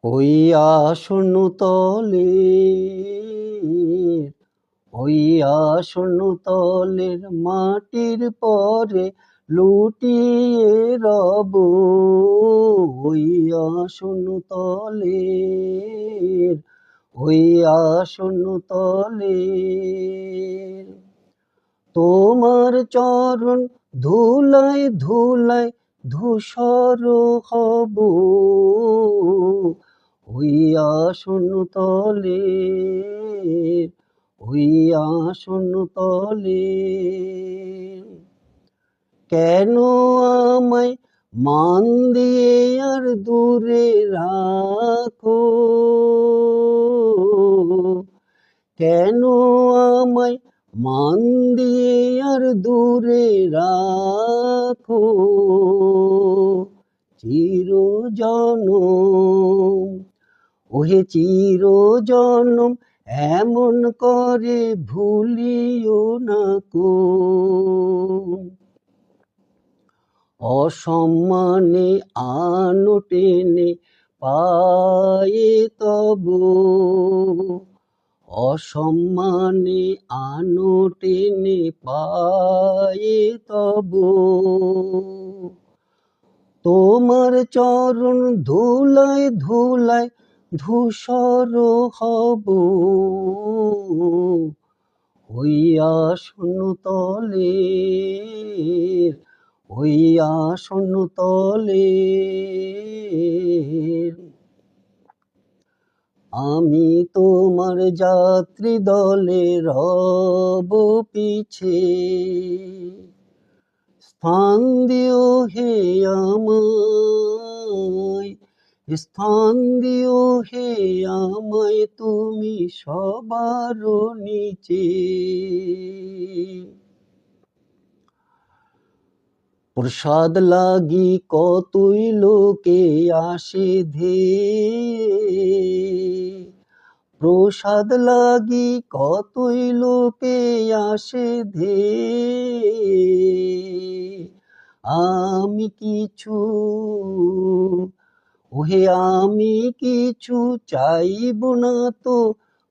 ওই আসন তলে, ওই আসন তলের মাটির পরে লুটিয়ে রব। ওই আসন তলে, ওই আসন তলে তোমার চরণ ধুলায় ধুলায় ধূসর হব। ওই আসন তলে, ওই আসন তলে কেন আমায় মান দিয়ে আর দূরে রাখো, কেন আমায় মান দিয়ে আর দূরে রাখো। চিরজনম, ওহে চিরজনম এমন করে ভুলিও না কো। অসম্মানে আনো টেনে পায়ে তব, অসম্মানে আনো টেনে পায়ে তব। তোমার চরণ ধুলায় ধুলায় ধূসর হব। ওই আসন তলে, ওই আসন তলে আমি তোমার যাত্রী দলে রব পিছে। স্থান দিও হে আমায়, স্থান দিও হে আমায় তুমি সবার নিচে। প্রসাদ লাগি কতই লোকে আসে ধেয়ে, প্রসাদ লাগি কতই লোকে আসে ধেয়ে। আমি কিছু, ওহে আমি কিছু চাইব না তো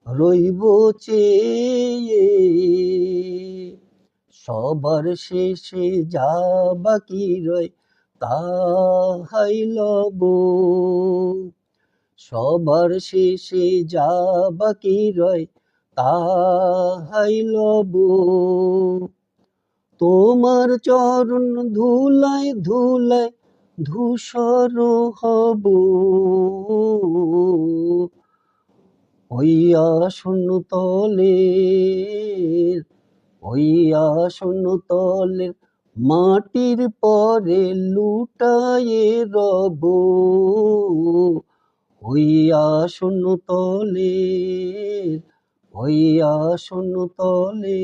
রইব চেয়ে। সবার শেষে যা বাকি রয় তাহাই লব, সবার শেষে যা বাকি রয় তাহাই লব। তোমার চরণ ধুলায় ধুলায় ধূসর হব। ওই আসন তলে, ওই আসন তলের মাটির পরে লুটায়ে রব। ওই আসন তলে, ওই আসন তলে।